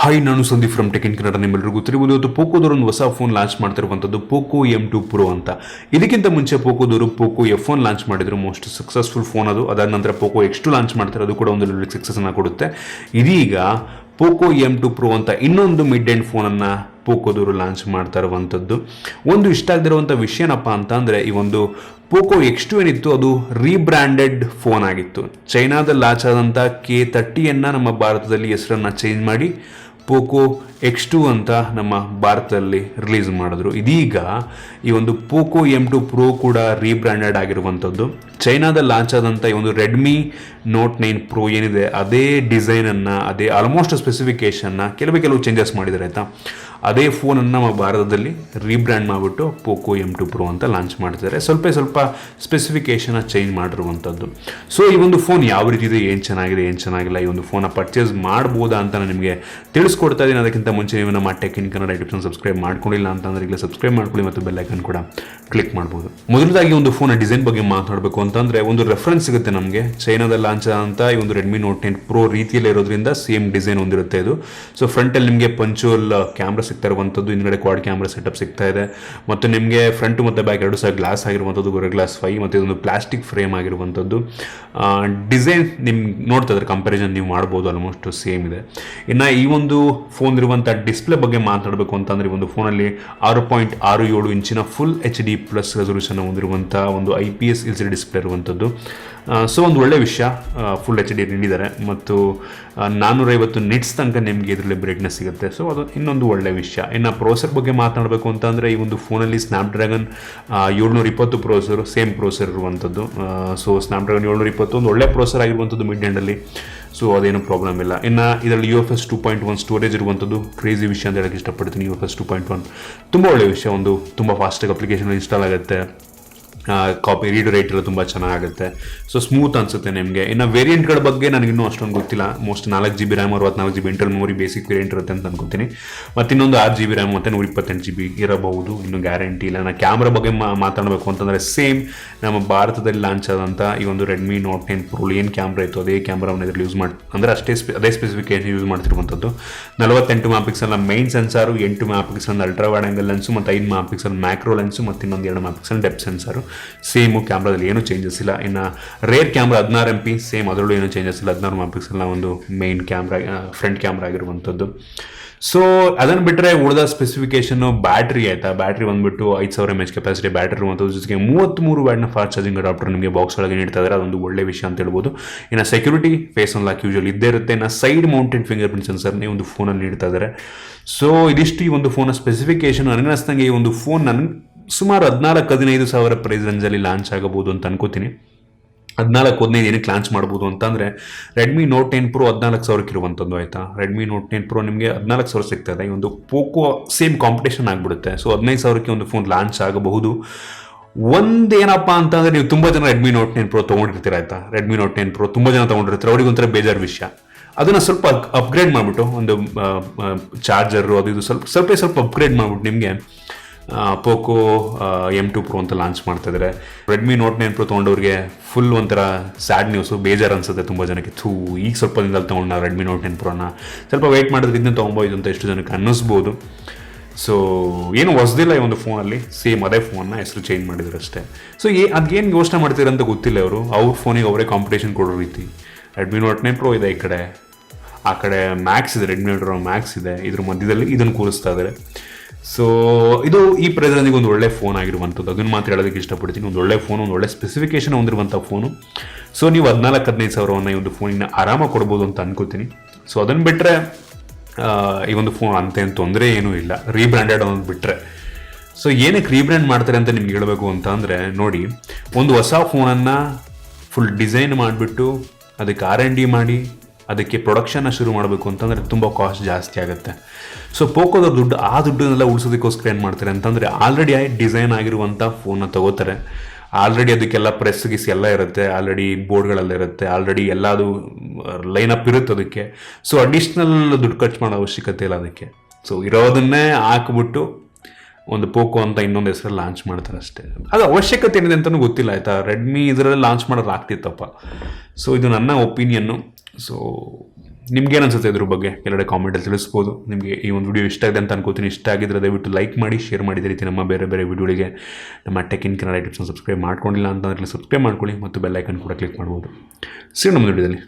Hi, ನಾನು Sandeep from tech in Kannada. ನಿಮ್ಮೆಲ್ಲರಿಗೂ ಗೊತ್ತಿರಬಹುದು, ಇವತ್ತು ಪೋಕೋದವರು ಒಂದು ಹೊಸ ಫೋನ್ ಲಾಂಚ್ ಮಾಡ್ತಿರುವಂಥದ್ದು ಪೋಕೋ M2 Pro ಅಂತ. ಇದಕ್ಕಿಂತ ಮುಂಚೆ ಪೋಕೋದವರು ಪೋಕೋ F1 ಲಾಂಚ್ ಮಾಡಿದ್ರು, ಮೋಸ್ಟ್ ಸಕ್ಸಸ್ಫುಲ್ ಫೋನ್ ಅದು. ಅದಾದ ನಂತರ ಪೋಕೋ X2 ಲಾಂಚ್ ಮಾಡ್ತಾರೆ, ಅದು ಕೂಡ ಒಂದು ಒಳ್ಳೆ ಸಕ್ಸಸ್ ಅನ್ನು ಕೊಡುತ್ತೆ. ಇದೀಗ ಪೋಕೋ M2 Pro ಅಂತ ಇನ್ನೊಂದು ಮಿಡ್ ಎಂಡ್ ಫೋನನ್ನು ಪೋಕೋದವರು ಲಾಂಚ್ ಮಾಡ್ತಾ ಇರುವಂಥದ್ದು. ಒಂದು ಇಷ್ಟ ಆಗದಿರುವಂಥ ವಿಷಯ ಏನಪ್ಪ ಅಂತಂದರೆ, ಈ ಒಂದು ಪೋಕೋ X2 ಏನಿತ್ತು ಅದು ರೀಬ್ರ್ಯಾಂಡೆಡ್ ಫೋನ್ ಆಗಿತ್ತು. ಚೈನಾದಲ್ಲಿ ಲಾಂಚ್ ಆದಂಥ K30 ನಮ್ಮ ಭಾರತದಲ್ಲಿ ಹೆಸರನ್ನು ಚೇಂಜ್ ಮಾಡಿ ಪೋಕೋ X2 ಅಂತ ನಮ್ಮ ಭಾರತದಲ್ಲಿ ರಿಲೀಸ್ ಮಾಡಿದ್ರು. ಇದೀಗ ಈ ಒಂದು ಪೋಕೋ M2 Pro ಕೂಡ ರೀಬ್ರ್ಯಾಂಡೆಡ್ ಆಗಿರುವಂಥದ್ದು. ಚೈನಾದಲ್ಲಿ ಲಾಂಚ್ ಆದಂಥ ಈ ಒಂದು ರೆಡ್ಮಿ ನೋಟ್ 9 Pro ಏನಿದೆ, ಅದೇ ಡಿಸೈನನ್ನು, ಅದೇ ಆಲ್ಮೋಸ್ಟ್ ಸ್ಪೆಸಿಫಿಕೇಷನ್ನ ಕೆಲವು ಚೇಂಜಸ್ ಮಾಡಿದ್ದಾರೆ ಆಯಿತಾ. ಅದೇ ಫೋನನ್ನು ನಮ್ಮ ಭಾರತದಲ್ಲಿ ರೀಬ್ರ್ಯಾಂಡ್ ಮಾಡಿಬಿಟ್ಟು ಪೋಕೋ M2 Pro ಅಂತ ಲಾಂಚ್ ಮಾಡ್ತಿದ್ದಾರೆ. ಸ್ವಲ್ಪ ಸ್ಪೆಸಿಫಿಕೇಷನ್ನ ಚೇಂಜ್ ಮಾಡಿರುವಂಥದ್ದು. ಸೊ ಈ ಒಂದು ಫೋನ್ ಯಾವ ರೀತಿ ಇದೆ, ಏನು ಚೆನ್ನಾಗಿದೆ, ಏನು ಚೆನ್ನಾಗಿಲ್ಲ, ಈ ಒಂದು ಫೋನ ಪರ್ಚೇಸ್ ಮಾಡ್ಬೋದಾ ಅಂತ ನಾನು ನಿಮಗೆ ತಿಳಿಸ್ಕೊಡ್ತಾ ಇದ್ದೀನಿ. ಅದಕ್ಕಿಂತ ಮುಂಚೆ ನೀವು ನಮ್ಮ ಟೆಕ್ ಇನ್ ಕನ್ನಡ ಯೂಟ್ಯೂಬ್ನ ಸಬ್ಸ್ಕ್ರೈಬ್ ಮಾಡ್ಕೊಂಡಿಲ್ಲ ಅಂತಂದರೆ ಈಗಲೇ ಸಬ್ಸ್ಕ್ರೈಬ್ ಮಾಡ್ಕೊಳ್ಳಿ ಮತ್ತು ಬೆಲ್ ಐಕನ್ ಕೂಡ ಕ್ಲಿಕ್ ಮಾಡ್ಬೋದು. ಮೊದಲದಾಗಿ ಒಂದು ಫೋನ ಡಿಸೈನ್ ಬಗ್ಗೆ ಮಾತಾಡಬೇಕು ಅಂತಂದರೆ, ಒಂದು ರೆಫರೆನ್ಸ್ ಸಿಗುತ್ತೆ ನಮಗೆ. ಚೈನಾದಲ್ಲಿ ಲಾಂಚ್ ಆದಂಥ ಈ ಒಂದು ರೆಡ್ಮಿ ನೋಟ್ 9 Pro ರೀತಿಯಲ್ಲೇ ಇರೋದ್ರಿಂದ ಸೇಮ್ ಡಿಸೈನ್ ಹೊಂದಿರುತ್ತೆ ಇದು. ಸೊ ಫ್ರಂಟಲ್ಲಿ ನಿಮಗೆ ಪಂಚುವಲ್ ಕ್ಯಾಮ್ರಾ ಸಿಗ್ತಾ ಇರುವಂಥದ್ದು, ಹಿಂದ್ಗಡೆ ಕ್ವಾಡ್ ಕ್ಯಾಮ್ರಾ ಸೆಟಪ್ ಸಿಗ್ತಾ ಇದೆ. ಮತ್ತು ನಿಮಗೆ ಫ್ರಂಟ್ ಮತ್ತು ಬ್ಯಾಕ್ ಎರಡು ಸಹ ಗ್ಲಾಸ್ ಆಗಿರುವಂಥದ್ದು, ಗೊರೆ ಗ್ಲಾಸ್ 5, ಮತ್ತು ಇದೊಂದು ಪ್ಲಾಸ್ಟಿಕ್ ಫ್ರೇಮ್ ಆಗಿರುವಂಥದ್ದು. ಡಿಸೈನ್ ನಿಮ್ಗೆ ನೋಡ್ತಾ ಇದ್ರೆ ಕಂಪ್ಯಾರಿಸನ್ ನೀವು ಮಾಡ್ಬೋದು, ಆಲ್ಮೋಸ್ಟ್ ಸೇಮ್ ಇದೆ. ಇನ್ನು ಈ ಒಂದು ಫೋನ್ ಇರುವಂಥ ಡಿಸ್ಪ್ಲೇ ಬಗ್ಗೆ ಮಾತಾಡಬೇಕು ಅಂತಂದರೆ, ಈ ಒಂದು ಫೋನಲ್ಲಿ 6.67 ಇಂಚಿನ ಫುಲ್ HD+ ರೆಸೊಲ್ಯೂಷನ್ ಹೊಂದಿರುವಂಥ ಒಂದು IPS LCD ಡಿಸ್ಪ್ಲೇ ಇರುವಂಥದ್ದು. ಸೊ ಒಂದು ಒಳ್ಳೆ ವಿಷಯ, ಫುಲ್ HD ನೀಡಿದ್ದಾರೆ ಮತ್ತು 450 ನಿಟ್ಸ್ ತನಕ ನಿಮಗೆ ಇದರಲ್ಲಿ ಬ್ರೈಟ್ನೆಸ್ ಸಿಗುತ್ತೆ. ಸೊ ಅದು ಇನ್ನೊಂದು ಒಳ್ಳೆ ವಿಷಯ. ಇನ್ನು ಪ್ರೋಸೆಸರ್ ಬಗ್ಗೆ ಮಾತನಾಡಬೇಕು ಅಂತಂದರೆ, ಈ ಒಂದು ಫೋನಲ್ಲಿ ಸ್ನ್ಯಾಪ್ಡ್ರ್ಯಾಗನ್ 720 ಪ್ರೋಸೆಸರು, ಸೇಮ್ ಪ್ರೋಸೆಸರ್ ಇರುವಂಥದ್ದು. ಸೊ ಸ್ನ್ಯಾಪ್ಡ್ರ್ಯಾಗನ್ 720 ಒಂದು ಒಳ್ಳೆ ಪ್ರೋಸೆಸರ್ ಆಗಿರುವಂಥದ್ದು ಮಿಡ್ ಎಂಡಲ್ಲಿ. ಸೊ ಅದೇನು ಪ್ರಾಬ್ಲಮ್ ಇಲ್ಲ. ಇನ್ನು ಇದರಲ್ಲಿ UFS 2.1 ಸ್ಟೋರೇಜ್ ಇರುವಂಥದ್ದು ಕ್ರೇಜಿ ವಿಷಯ ಅಂತ ಹೇಳಕ್ಕೆ ಇಷ್ಟಪಡ್ತೀನಿ. UFS 2.1 ತುಂಬ ಒಳ್ಳೆಯ ವಿಷಯ, ಒಂದು ತುಂಬ ಫಾಸ್ಟಾಗಿ ಅಪ್ಲಿಕೇಶನ್ ಇನ್ಸ್ಟಾಲ್ ಆಗುತ್ತೆ. ಕಾಪಿ ರೀಡ್ ರೇಟ್ ಎಲ್ಲ ತುಂಬ ಚೆನ್ನಾಗುತ್ತೆ. ಸೊ ಸ್ಮೂತ್ ಅನಿಸುತ್ತೆ ನಿಮಗೆ. ಇನ್ನು ವೇರಿಯಂಟ್ಗಳ ಬಗ್ಗೆ ನನಗಿನ್ನೂ ಅಷ್ಟೊಂದು ಗೊತ್ತಿಲ್ಲ. Most 4GB RAM, 64GB internal memory basic variant ಇರುತ್ತೆ ಅಂತ ಅನ್ಕೋತೀನಿ. ಮತ್ತು ಇನ್ನೊಂದು 6GB ರ್ಯಾಮ್ ಮತ್ತು 128GB ಇರಬಹುದು, ಇನ್ನೂ ಗ್ಯಾರಂಟಿ ಇಲ್ಲ. ನಾನು ಕ್ಯಾಮ್ರಾ ಬಗ್ಗೆ ಮಾತಾಡಬೇಕು ಅಂತಂದರೆ, ಸೇಮ್ ನಮ್ಮ ಭಾರತದಲ್ಲಿ ಲಾಂಚ್ ಆದಂಥ ಈ ಒಂದು ರೆಡ್ಮಿ ನೋಟ್ 9 Pro ಏನು ಕ್ಯಾಮ್ರಾ ಇತ್ತು ಅದೇ ಕ್ಯಾಮ್ರಾವನ್ನು ಇದರಲ್ಲಿ ಯೂಸ್ ಮಾಡಿ, ಅಂದರೆ ಅದೇ ಸ್ಪೆಸಿಫಿಕೇಶನ್ ಯೂಸ್ ಮಾಡ್ತಿರುವಂಥದ್ದು. 48 ಮೆಗಾಪಿಕ್ಸೆಲ್ನ ಮೈನ್ ಸೆನ್ಸಾರು, 8 ಮೆಗಾಪಿಕ್ಸೆಲ್ನ ಅಲ್ಟ್ರಾ ವೈಡ್ ಆಂಗಲ್ ಲೆನ್ಸು, ಮತ್ತು 5 ಮೆಗಾಪಿಕ್ಸೆಲ್ ಮ್ಯಾಕ್ರೋ ಲೆನ್ಸು, ಮತ್ತು ಇನ್ನೊಂದು 2 ಮೆಗಾಪಿಕ್ಸೆಲ್ ಡೆಪ್ತ್ ಸೆನ್ಸಾರು. ಸೇಮು ಕ್ಯಾಮ್ರಾದಲ್ಲಿ ಏನೂ ಚೇಂಜಸ್ ಇಲ್ಲ. ಇನ್ನು ರೇರ್ ಕ್ಯಾಮ್ರಾ 16 MP, ಸೇಮ್ ಅದರಲ್ಲೂ ಏನೂ ಚೇಂಜಸ್ ಇಲ್ಲ. 16 ಮೆಗಾಪಿಕ್ಸೆಲ್ನ ಒಂದು ಮೇನ್ ಕ್ಯಾಮ್ರಾ, ಫ್ರಂಟ್ ಕ್ಯಾಮ್ರಾ ಆಗಿರುವಂಥದ್ದು. ಸೊ ಅದನ್ನು ಬಿಟ್ಟರೆ ಉಳಿದ ಸ್ಪೆಸಿಫಿಕೇಶನ್ನು ಬ್ಯಾಟ್ರಿ ಆಯಿತಾ. ಬ್ಯಾಟ್ರಿ ಬಂದುಬಿಟ್ಟು 5000 mAh ಕೆಪಾಸಿಟಿ ಬ್ಯಾಟ್ರಿ ಇರುವಂಥದ್ದು, ಜೊತೆಗೆ 33 ವ್ಯಾಟ್ನ ಫಾಸ್ಟ್ ಚಾರ್ಜಿಂಗ್ ಅಡಾಪ್ಟರ್ ನಿಮಗೆ ಬಾಕ್ಸ್ ಒಳಗೆ ನೀಡ್ತಾ ಇದ್ದಾರೆ. ಅದೊಂದು ಒಳ್ಳೆ ವಿಷಯ ಅಂತ ಹೇಳ್ಬೋದು. ಇನ್ನು ಸೆಕ್ಯೂರಿಟಿ ಫೇಸ್ ಅನ್ಲಾಕ್ ಯೂಶುವಲ್ ಇದ್ದೇ ಇರುತ್ತೆ. ಇನ್ನು ಸೈಡ್ ಮೌಂಟೆಡ್ ಫಿಂಗರ್ ಪ್ರಿಂಟ್ ಸೆನ್ಸರ್ನೇ ಒಂದು ಫೋನಲ್ಲಿ ನೀಡ್ತಾ ಇದ್ದಾರೆ. ಸೊ ಇದಿಷ್ಟು ಈ ಒಂದು ಫೋನ ಸ್ಪೆಸಿಫಿಕೇಶನ್. ನನಗನ್ನಿಸ್ದಂಗೆ ಈ ಒಂದು ಫೋನ್ ಸುಮಾರು 14-15 ಸಾವಿರ ಪ್ರೈಸ್ ರೇಂಜಲ್ಲಿ ಲಾಂಚ್ ಆಗಬಹುದು ಅಂತ ಅನ್ಕೋತೀನಿ. 14-15 ಏನಕ್ಕೆ ಲಾಂಚ್ ಮಾಡ್ಬೋದು ಅಂತಂದರೆ, ರೆಡ್ಮಿ ನೋಟ್ 9 Pro 14,000 ಇರುವಂಥದ್ದು ಆಯಿತಾ. ರೆಡ್ಮಿ ನೋಟ್ 9 Pro ನಿಮಗೆ 14,000 ಸಿಗ್ತಾ ಇದೆ. ಈ ಒಂದು ಪೋಕೋ ಸೇಮ್ ಕಾಂಪಿಟೇಷನ್ ಆಗಿಬಿಡುತ್ತೆ. ಸೊ 15,000ಕ್ಕೆ ಒಂದು ಫೋನ್ ಲಾಂಚ್ ಆಗಬಹುದು. ಒಂದೇನಪ್ಪ ಅಂತಂದರೆ, ನೀವು ತುಂಬ ಜನ ರೆಡ್ಮಿ ನೋಟ್ 9 Pro ತೊಗೊಂಡಿರ್ತೀರ ಆಯಿತಾ. ರೆಡ್ಮಿ ನೋಟ್ 9 Pro ತುಂಬ ಜನ ತೊಗೊಂಡಿರ್ತಾರೆ. ಅವ್ರಿಗೆ ಒಂಥರ ಬೇಜಾರು ವಿಷಯ. ಅದನ್ನು ಸ್ವಲ್ಪ ಅಪ್ಗ್ರೇಡ್ ಮಾಡಿಬಿಟ್ಟು, ಒಂದು ಚಾರ್ಜರು ಅದು ಇದು ಸ್ವಲ್ಪ ಅಪ್ಗ್ರೇಡ್ ಮಾಡಿಬಿಟ್ಟು ನಿಮಗೆ ಪೋಕೋ M2 Pro ಅಂತ ಲಾಂಚ್ ಮಾಡ್ತಾಯಿದ್ದಾರೆ. ರೆಡ್ಮಿ ನೋಟ್ 9 Pro ತೊಗೊಂಡವ್ರಿಗೆ ಫುಲ್ ಒಂಥರ ಸ್ಯಾಡ್ ನ್ಯೂಸು, ಬೇಜಾರು ಅನಿಸುತ್ತೆ ತುಂಬ ಜನಕ್ಕೆ. ಈಗ ಸ್ವಲ್ಪ ದಿನದಲ್ಲಿ ತೊಗೊಂಡು ನಾವು ರೆಡ್ಮಿ ನೋಟ್ 9 Proನ ಸ್ವಲ್ಪ ವೆಯ್ಟ್ ಮಾಡಿದ್ರೆ ಇದನ್ನ ತೊಗೊಬೋದು ಅಂತ ಎಷ್ಟು ಜನಕ್ಕೆ ಅನ್ನಿಸ್ಬೋದು. ಸೊ ಏನು ಹೊಸದಿಲ್ಲ ಈ ಒಂದು ಫೋನಲ್ಲಿ, ಸೇಮ್ ಅದೇ ಫೋನ್ನ ಹೆಸರು ಚೇಂಜ್ ಮಾಡಿದ್ರು ಅಷ್ಟೇ. ಸೊ ಅದೇನು ಯೋಚನೆ ಮಾಡ್ತೀರ ಅಂತ ಗೊತ್ತಿಲ್ಲ ಅವರು. ಅವ್ರ ಫೋನಿಗೆ ಅವರೇ ಕಾಂಪಿಟೇಷನ್ ಕೊಡೋ ರೀತಿ. ರೆಡ್ಮಿ ನೋಟ್ 9 Pro ಇದೆ ಈ ಕಡೆ, ಆ ಕಡೆ ಮ್ಯಾಕ್ಸ್ ಇದೆ, ರೆಡ್ಮಿ ನೋಟ್ ಮ್ಯಾಕ್ಸ್ ಇದೆ, ಇದ್ರ ಮಧ್ಯದಲ್ಲಿ ಇದನ್ನು ಕೂರಿಸ್ತಾ ಇದ್ದಾರೆ. ಸೊ ಇದು ಈ ಪ್ರೈಸ್ಗೆ ಒಂದು ಒಳ್ಳೆ ಫೋನ್ ಆಗಿರುವಂಥದ್ದು. ಅದನ್ನು ಮಾತ್ರ ಹೇಳೋದಕ್ಕೆ ಇಷ್ಟಪಡ್ತೀನಿ. ಒಂದು ಒಳ್ಳೆ ಫೋನು, ಒಂದು ಒಳ್ಳೆ ಸ್ಪೆಸಿಫಿಕೇಶನ್ ಹೊಂದಿರುವಂಥ ಫೋನು. ಸೊ ನೀವು 14-15 ಸಾವಿರವನ್ನು ಈ ಒಂದು ಫೋನಿನ ಆರಾಮಾಗಿ ಕೊಡ್ಬೋದು ಅಂತ ಅನ್ಕೋತೀನಿ. ಸೊ ಅದನ್ನು ಬಿಟ್ಟರೆ ಈ ಒಂದು ಫೋನ್ ಅಂತೇನು ತೊಂದರೆ ಏನೂ ಇಲ್ಲ, ರೀಬ್ರ್ಯಾಂಡೆಡ್ ಅನ್ನೋದು ಬಿಟ್ಟರೆ. ಸೊ ಏನಕ್ಕೆ ರೀಬ್ರ್ಯಾಂಡ್ ಮಾಡ್ತಾರೆ ಅಂತ ನಿಮ್ಗೆ ಹೇಳಬೇಕು ಅಂತ ಅಂದರೆ, ನೋಡಿ, ಒಂದು ಹೊಸ ಫೋನನ್ನು ಫುಲ್ ಡಿಸೈನ್ ಮಾಡಿಬಿಟ್ಟು ಅದಕ್ಕೆ R&D ಮಾಡಿ ಅದಕ್ಕೆ ಪ್ರೊಡಕ್ಷನ್ನ ಶುರು ಮಾಡಬೇಕು ಅಂತಂದರೆ ತುಂಬ ಕಾಸ್ಟ್ ಜಾಸ್ತಿ ಆಗುತ್ತೆ. ಸೊ ಪೋಕೋದ ದುಡ್ಡನ್ನೆಲ್ಲ ಉಳಿಸೋದಕ್ಕೋಸ್ಕರ ಏನು ಮಾಡ್ತಾರೆ ಅಂತಂದರೆ, ಆಲ್ರೆಡಿ ಡಿಸೈನ್ ಆಗಿರುವಂಥ ಫೋನ್ನ ತಗೋತಾರೆ. ಆಲ್ರೆಡಿ ಅದಕ್ಕೆಲ್ಲ ಪ್ರೆಸ್ ಗಿಸ್ ಎಲ್ಲ ಇರುತ್ತೆ, ಆಲ್ರೆಡಿ ಬೋರ್ಡ್ಗಳೆಲ್ಲ ಇರುತ್ತೆ, ಆಲ್ರೆಡಿ ಎಲ್ಲದು ಲೈನಪ್ ಇರುತ್ತೆ ಅದಕ್ಕೆ. ಸೊ ಅಡಿಷ್ನಲ್ ದುಡ್ಡು ಖರ್ಚು ಮಾಡೋ ಅವಶ್ಯಕತೆ ಇಲ್ಲ ಅದಕ್ಕೆ. ಸೊ ಇರೋದನ್ನೇ ಹಾಕ್ಬಿಟ್ಟು ಒಂದು ಪೋಕೋ ಅಂತ ಇನ್ನೊಂದು ಹೆಸರಲ್ಲಿ ಲಾಂಚ್ ಮಾಡ್ತಾರೆ ಅಷ್ಟೇ. ಅದು ಅವಶ್ಯಕತೆ ಏನಿದೆ ಅಂತಲೂ ಗೊತ್ತಿಲ್ಲ ಆಯಿತಾ. ರೆಡ್ಮಿ ಇದರಲ್ಲಿ ಲಾಂಚ್ ಮಾಡೋದು ಆಗ್ತಿತ್ತಪ್ಪ. ಸೊ ಇದು ನನ್ನ ಒಪಿನಿಯನ್ನು. ಸೊ ನಿಮ್ಗೇನು ಅನ್ಸುತ್ತೆ ಇದ್ರ ಬಗ್ಗೆ ಕೆಳಗಡೆ ಕಾಮೆಂಟಲ್ಲಿ ತಿಳಿಸ್ಬೋದು. ನಿಮಗೆ ಈ ಒಂದು ವಿಡಿಯೋ ಇಷ್ಟ ಆಗಿದೆ ಅಂತ ಅನ್ಕೋತೀನಿ. ಇಷ್ಟ ಆಗಿದ್ರೆ ದಯವಿಟ್ಟು ಲೈಕ್ ಮಾಡಿ, ಶೇರ್ ಮಾಡಿದ ರೀತಿ ನಮ್ಮ ಬೇರೆ ಬೇರೆ ವಿಡಿಯೋಗಳಿಗೆ ನಮ್ಮ ಟೆಕ್ ಇನ್ ಕನ್ನಡ ಟಿಪ್ಸ್ನ ಸಬ್ಸ್ಕ್ರೈಬ್ ಮಾಡ್ಕೊಂಡಿಲ್ಲ ಅಂತಂದರೆ ಸಬ್ಸ್ಕ್ರೈಬ್ ಮಾಡ್ಕೊಳ್ಳಿ ಮತ್ತು ಬೆಲ್ ಐಕನ್ ಕೂಡ ಕ್ಲಿಕ್ ಮಾಡ್ಬೋದು. ಸಿಗೋಣ ನಮ್ಮ ವಿಡಿಯೋದಲ್ಲಿ.